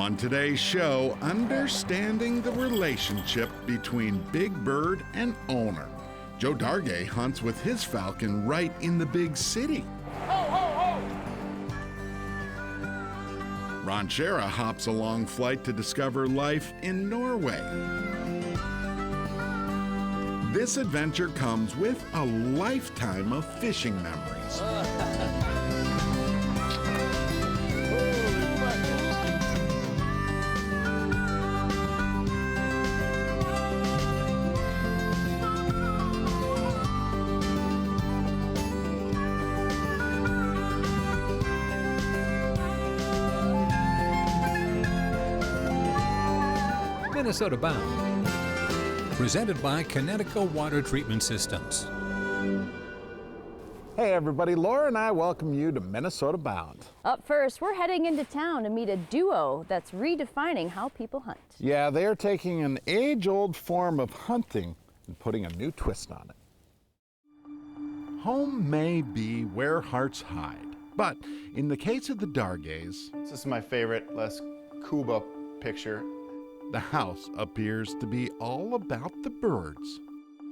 On today's show, understanding the relationship between big bird and owner. Joe Dargay hunts with his falcon right in the big city. Ho, ho, ho! Ron Schara hops a long flight to discover life in Norway. This adventure comes with a lifetime of fishing memories. Minnesota Bound, presented by Connecticut Water Treatment Systems. Hey everybody, Laura and I welcome you to Minnesota Bound. Up first, we're heading into town to meet a duo that's redefining how people hunt. Yeah, they are taking an age-old form of hunting and putting a new twist on it. Home may be where hearts hide, but in the case of the Dargays, This is my favorite Les Kuba picture. the house appears to be all about the birds.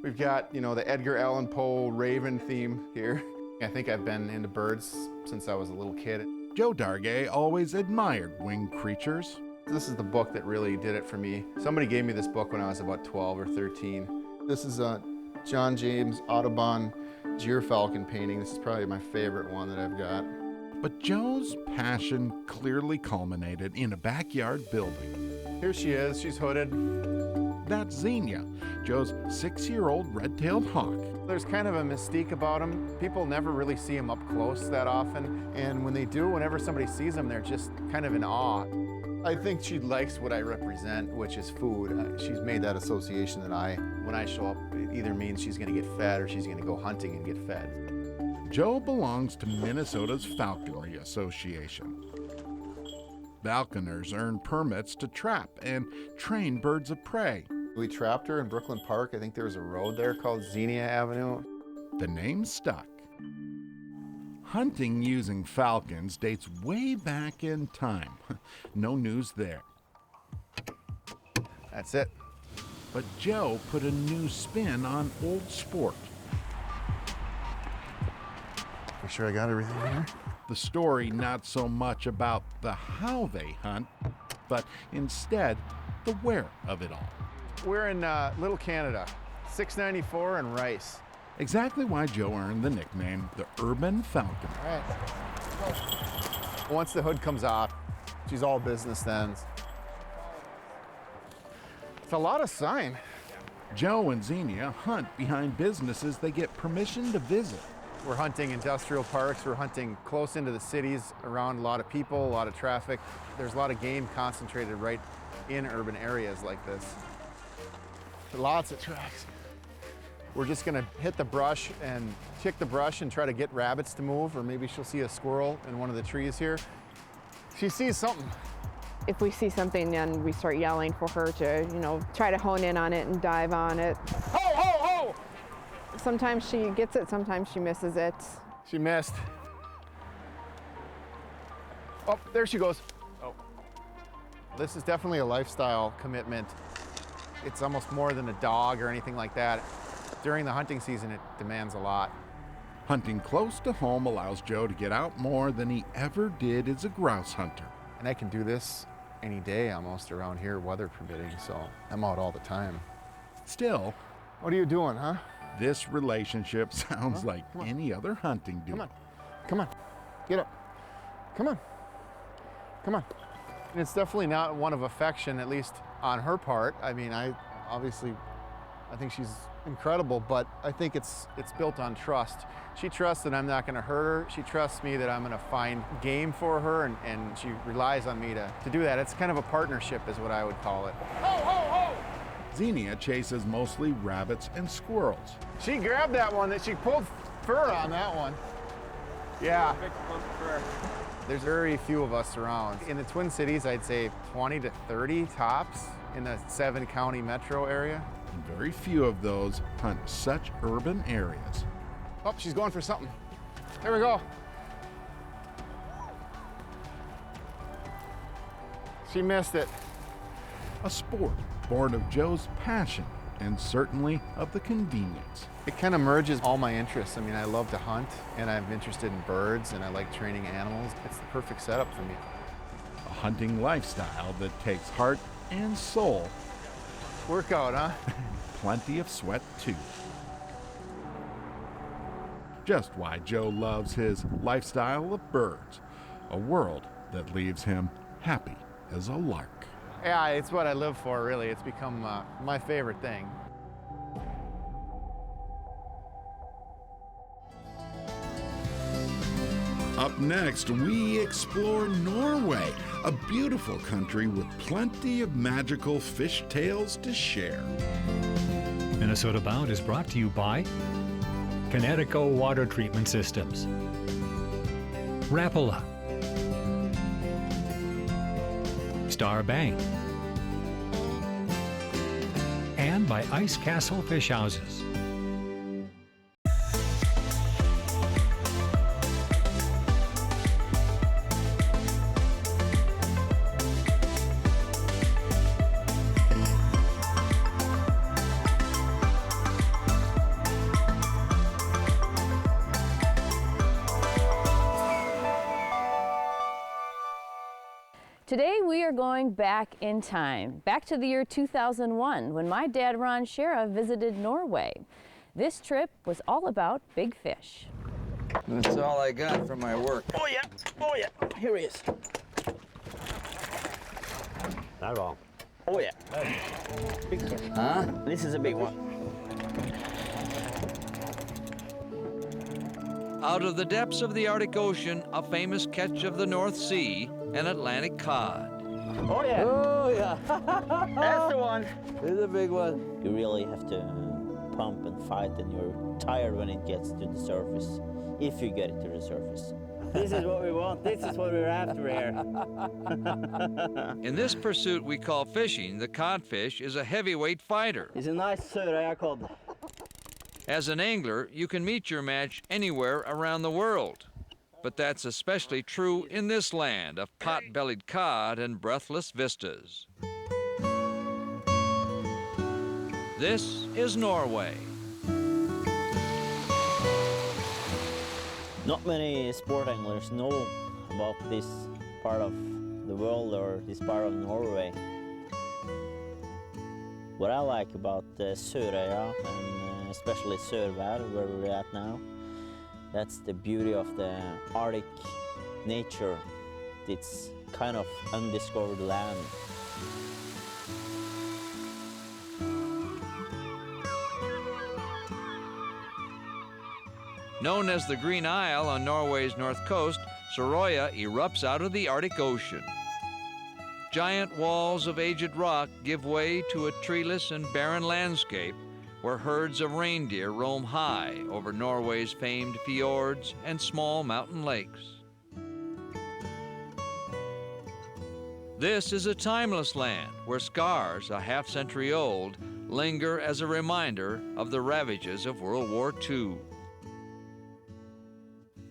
We've got, the Edgar Allan Poe Raven theme here. I think I've been into birds since I was a little kid. Joe Dargay always admired winged creatures. This is the book that really did it for me. Somebody gave me this book when I was about 12 or 13. This is a John James Audubon gyrfalcon painting. This is probably my favorite one that I've got. But Joe's passion clearly culminated in a backyard building. Here she is, she's hooded. That's Xenia, Joe's 6-year-old red-tailed hawk. There's kind of a mystique about them. People never really see them up close that often. And when they do, whenever somebody sees them, they're just kind of in awe. I think she likes what I represent, which is food. She's made that association that when I show up, it either means she's gonna get fed or she's gonna go hunting and get fed. Joe belongs to Minnesota's Falconry Association. Falconers earn permits to trap and train birds of prey. We trapped her in Brooklyn Park. I think there was a road there called Xenia Avenue. The name stuck. Hunting using falcons dates way back in time. No news there. That's it. But Joe put a new spin on old sport. Make sure I got everything here. The story not so much about the how they hunt, but instead the where of it all. We're in Little Canada, 694 and Rice. Exactly why Joe earned the nickname the Urban Falconer. All right. Once the hood comes off, she's all business then. It's a lot of sign. Joe and Xenia hunt behind businesses they get permission to visit. We're hunting industrial parks, we're hunting close into the cities, around a lot of people, a lot of traffic. There's a lot of game concentrated right in urban areas like this. Lots of tracks. We're just gonna hit the brush and kick the brush and try to get rabbits to move, or maybe she'll see a squirrel in one of the trees here. She sees something. If we see something, then we start yelling for her to, try to hone in on it and dive on it. Ho, ho, ho! Sometimes she gets it, sometimes she misses it. She missed. Oh, there she goes. Oh. This is definitely a lifestyle commitment. It's almost more than a dog or anything like that. During the hunting season, it demands a lot. Hunting close to home allows Joe to get out more than he ever did as a grouse hunter. And I can do this any day almost around here, weather permitting, so I'm out all the time. Still, What are you doing, huh? this relationship sounds like any other hunting dude. Come on, come on, get up. Come on, come on. And it's definitely not one of affection, at least on her part. I mean, I think she's incredible, but I think it's built on trust. She trusts that I'm not gonna hurt her. She trusts me that I'm gonna find game for her, and she relies on me to do that. It's kind of a partnership is what I would call it. Ho, ho, ho! Xenia chases mostly rabbits and squirrels. She grabbed that one, that she pulled fur on that one. Yeah. Big clump of fur. There's very few of us around. In the Twin Cities, I'd say 20 to 30 tops in the 7-county metro area. And very few of those hunt such urban areas. Oh, she's going for something. There we go. She missed it. A sport born of Joe's passion and certainly of the convenience. It kind of merges all my interests. I mean, I love to hunt, and I'm interested in birds, and I like training animals. It's the perfect setup for me. A hunting lifestyle that takes heart and soul. Workout, huh? Plenty of sweat, too. Just why Joe loves his lifestyle of birds, a world that leaves him happy as a lark. Yeah, it's what I live for, really. It's become my favorite thing. Up next, we explore Norway, a beautiful country with plenty of magical fish tales to share. Minnesota Bound is brought to you by Connecticut Water Treatment Systems, Rapala, Star Bank, and by Ice Castle Fish Houses. Today we are going back in time, back to the year 2001 when my dad Ron Schara visited Norway. This trip was all about big fish. That's all I got for my work. Oh yeah, here he is. Not wrong. Oh yeah, Big fish. Huh? this is a big one. Out of the depths of the Arctic Ocean, a famous catch of the North Sea, an Atlantic cod. Oh yeah, Oh, yeah. that's the one. This is a big one. You really have to pump and fight, and you're tired when it gets to the surface, if you get it to the surface. This is what we want. This is what we're after here. In this pursuit we call fishing, the codfish is a heavyweight fighter. It's a nice Söra cod. As an angler, you can meet your match anywhere around the world. But that's especially true in this land of pot-bellied cod and breathless vistas. This is Norway. Not many sport anglers know about this part of the world or this part of Norway. What I like about Sørøya and especially Sørvær, where we're at now, that's the beauty of the Arctic nature. It's kind of undiscovered land. Known as the Green Isle on Norway's north coast, Sørøya erupts out of the Arctic Ocean. Giant walls of aged rock give way to a treeless and barren landscape where herds of reindeer roam high over Norway's famed fjords and small mountain lakes. This is a timeless land where scars, a half-century old, linger as a reminder of the ravages of World War II.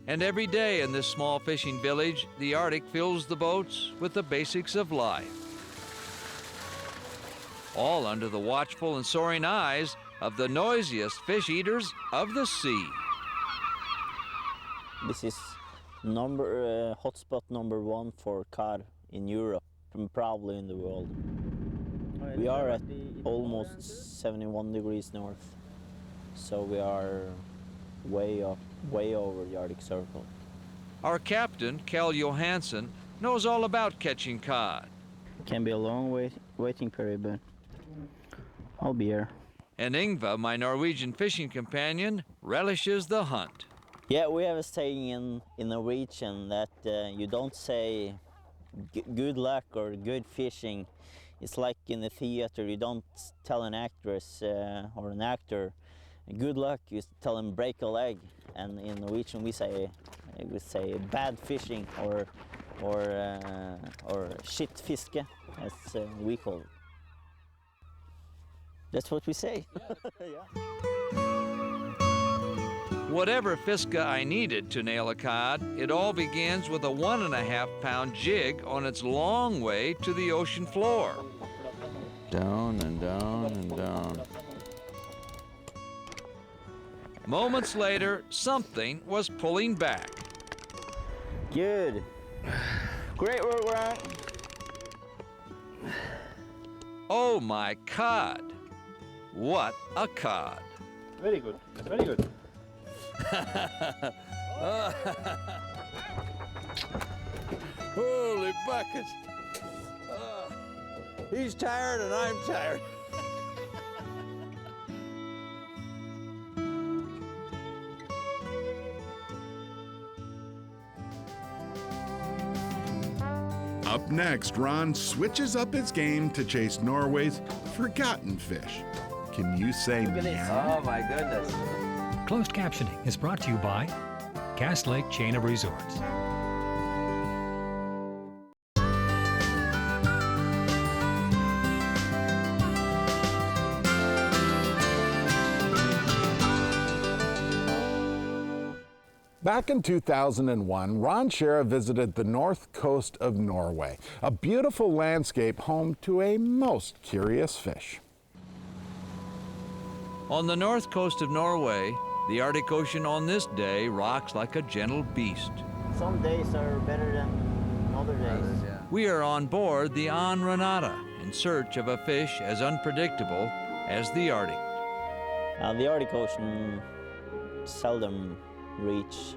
And every day in this small fishing village, the Arctic fills the boats with the basics of life. All under the watchful and soaring eyes of the noisiest fish eaters of the sea. This is hotspot number 1 for cod in Europe and probably in the world. We are at almost 71 degrees north, so we are way over the Arctic Circle. Our captain, Kjell Johansen, knows all about catching cod. It can be a long waiting period, but I'll be here. And Ingva, my Norwegian fishing companion, relishes the hunt. Yeah, we have a saying in Norwegian that you don't say good luck or good fishing. It's like in the theater, you don't tell an actress or an actor good luck, you tell them break a leg. And in Norwegian we say bad fishing or shit fiske, as we call it. That's what we say. Yeah. Whatever Fiska I needed to nail a cod, it all begins with a 1.5-pound jig on its long way to the ocean floor. Down and down and down. Moments later, something was pulling back. Good. Great work, Ron. Oh my cod! What a cod! Very good. Very good. Holy buckets. He's tired and I'm tired. Up next, Ron switches up his game to chase Norway's forgotten fish. Can you say meow? Oh my goodness. Closed captioning is brought to you by Cass Lake Chain of Resorts. Back in 2001, Ron Schara visited the north coast of Norway, a beautiful landscape home to a most curious fish. On the north coast of Norway, the Arctic Ocean on this day rocks like a gentle beast. Some days are better than other days. We are on board the An Renata in search of a fish as unpredictable as the Arctic. The Arctic Ocean seldom reach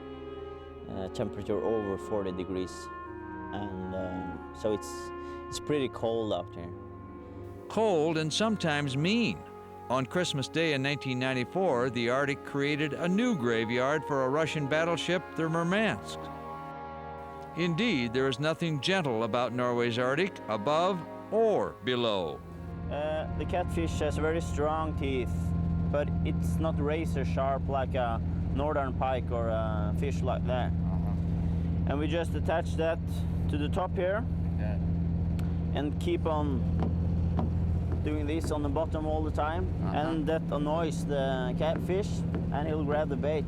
temperature over 40 degrees, and so it's pretty cold out there. Cold and sometimes mean. On Christmas Day in 1994, the Arctic created a new graveyard for a Russian battleship, the Murmansk. Indeed, there is nothing gentle about Norway's Arctic, above or below. The catfish has very strong teeth, but it's not razor sharp like a northern pike or a fish like that. And we just attach that to the top here and keep on doing this on the bottom all the time, and that annoys the catfish and he'll grab the bait.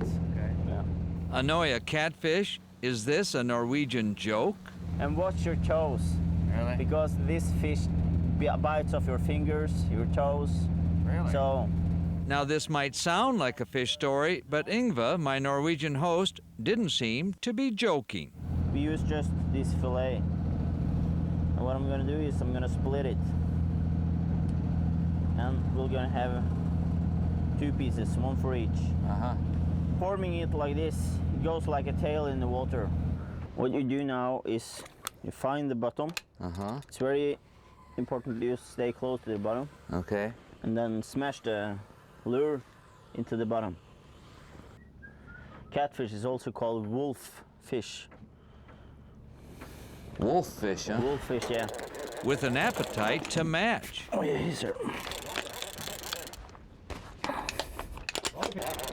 Annoy a catfish? Is this a Norwegian joke? And watch your toes. Really? Because this fish bites off your fingers, your toes. Really? So Now this might sound like a fish story, but Yngve, my Norwegian host, didn't seem to be joking. we use just this fillet. And what I'm gonna do is I'm gonna split it. And we're gonna have 2 pieces, 1 for each. Forming it like this, it goes like a tail in the water. What you do now is you find the bottom. It's very important you stay close to the bottom. Okay. And then smash the lure into the bottom. Catfish is also called wolf fish. Wolf fish, huh? Wolf fish, yeah. With an appetite to match. Oh yeah, yes, sir.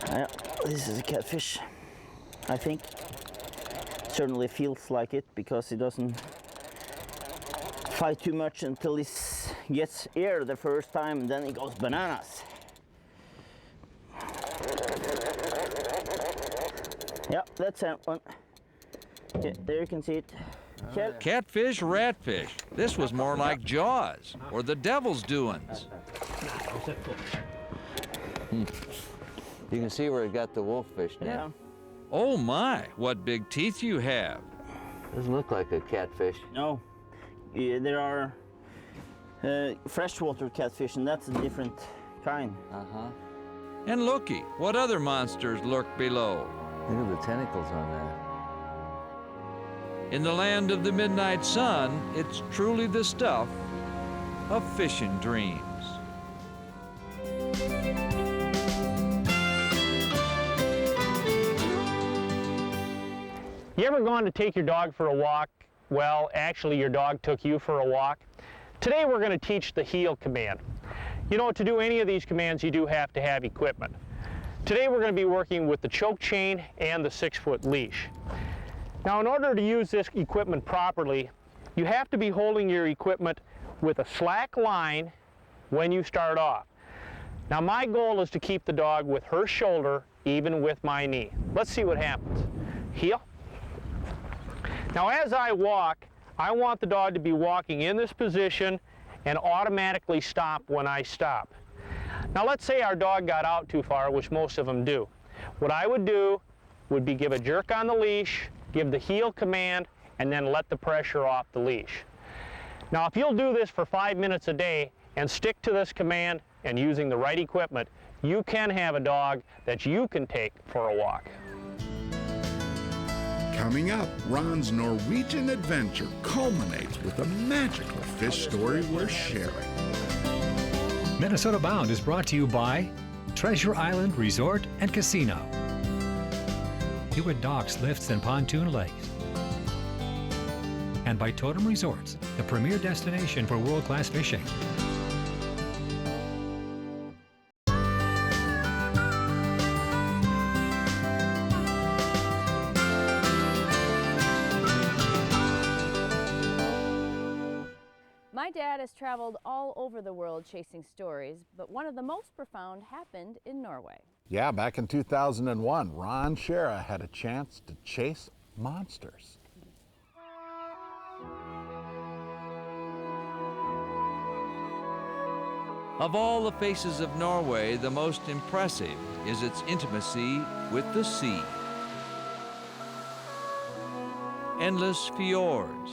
Yeah, this is a catfish, I think. Certainly feels like it because it doesn't fight too much until it gets air the first time, then it goes bananas. Yeah, that's that one. Yeah, there you can see it. Catfish, ratfish. This was more like Jaws or the Devil's Doings. You can see where it got the wolf fish now. Yeah. Oh my, what big teeth you have. Doesn't look like a catfish. No, yeah, there are freshwater catfish, and that's a different kind. And looky, what other monsters lurk below? Look at the tentacles on that. In the land of the midnight sun, it's truly the stuff of fishing dreams. You ever gone to take your dog for a walk? Well, actually your dog took you for a walk. Today we're going to teach the heel command. You know, to do any of these commands you do have to have equipment. Today we're going to be working with the choke chain and the 6-foot leash. Now in order to use this equipment properly, you have to be holding your equipment with a slack line when you start off. Now my goal is to keep the dog with her shoulder even with my knee. Let's see what happens. Heel. Now as I walk, I want the dog to be walking in this position and automatically stop when I stop. Now let's say our dog got out too far, which most of them do. What I would do would be give a jerk on the leash, give the heel command, and then let the pressure off the leash. Now if you'll do this for 5 minutes a day and stick to this command and using the right equipment, you can have a dog that you can take for a walk. Coming up, Ron's Norwegian adventure culminates with a magical fish story worth sharing. Minnesota Bound is brought to you by Treasure Island Resort and Casino, Hewitt Docks Lifts and Pontoon Lakes, and by Totem Resorts, the premier destination for world-class fishing. My dad has traveled all over the world chasing stories, but one of the most profound happened in Norway. Yeah, back in 2001, Ron Schara had a chance to chase monsters. Of all the faces of Norway, the most impressive is its intimacy with the sea. Endless fjords,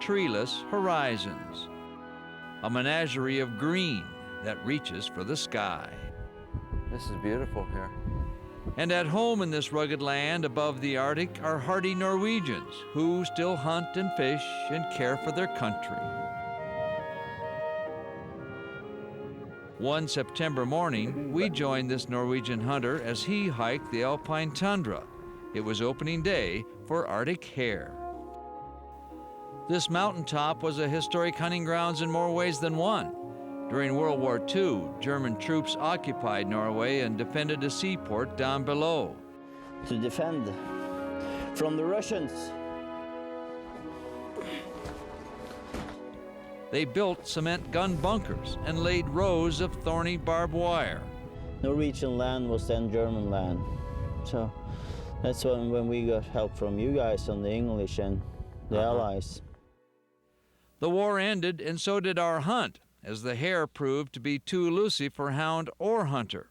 treeless horizons, a menagerie of green that reaches for the sky. This is beautiful here. And at home in this rugged land above the Arctic are hardy Norwegians who still hunt and fish and care for their country. One September morning, we joined this Norwegian hunter as he hiked the alpine tundra. It was opening day for Arctic hare. This mountaintop was a historic hunting grounds in more ways than one. During World War II, German troops occupied Norway and defended a seaport down below. To defend from the Russians. They built cement gun bunkers and laid rows of thorny barbed wire. Norwegian land was then German land. So that's when we got help from you guys on the English and the Allies. The war ended, and so did our hunt, as the hare proved to be too elusive for hound or hunter.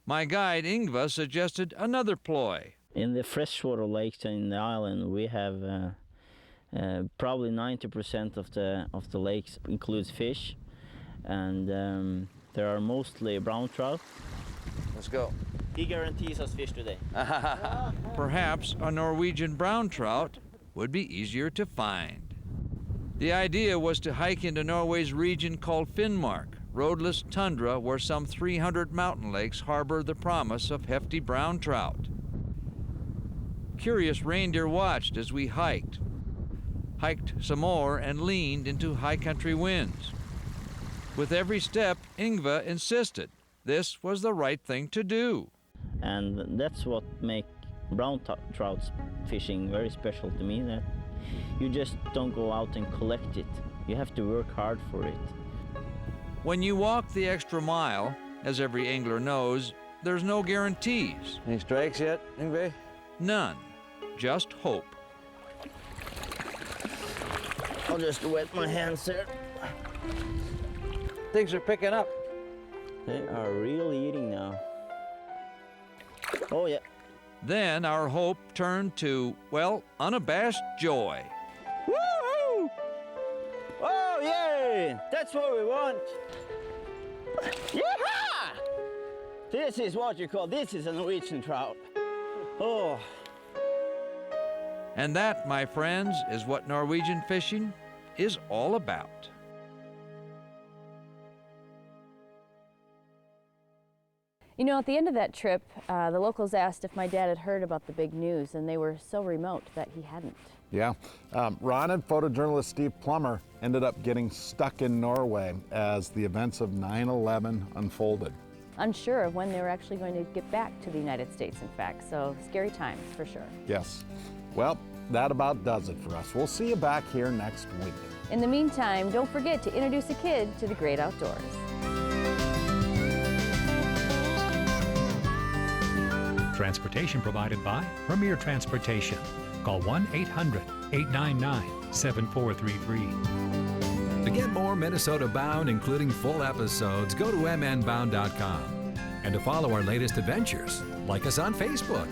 My guide, Yngve, suggested another ploy. In the freshwater lakes in the island, we have probably 90% of the lakes includes fish, and there are mostly brown trout. Let's go. He guarantees us fish today. Perhaps a Norwegian brown trout would be easier to find. The idea was to hike into Norway's region called Finnmark, roadless tundra where some 300 mountain lakes harbor the promise of hefty brown trout. Curious reindeer watched as we hiked some more, and leaned into high country winds. With every step, Yngve insisted this was the right thing to do. And that's what makes brown trout fishing very special to me, that you just don't go out and collect it. You have to work hard for it. When you walk the extra mile, as every angler knows, there's no guarantees. Any strikes yet, Yngve? None, just hope. I'll just wet my hands there. Things are picking up. They are really eating now. Oh yeah. Then our hope turned to, well, unabashed joy. Woo-hoo! Oh yay! That's what we want. Yeehaw! This is what you call, this is a Norwegian trout. Oh. And that, my friends, is what Norwegian fishing is all about. You know, at the end of that trip, the locals asked if my dad had heard about the big news, and they were so remote that he hadn't. Yeah. Ron and photojournalist Steve Plummer ended up getting stuck in Norway as the events of 9/11 unfolded. Unsure of when they were actually going to get back to the United States, in fact, so scary times for sure. Yes. Well, that about does it for us. We'll see you back here next week. In the meantime, don't forget to introduce a kid to the great outdoors. Transportation provided by Premier Transportation. Call 1-800-899-7433. To get more Minnesota Bound, including full episodes, go to mnbound.com. And to follow our latest adventures, like us on Facebook.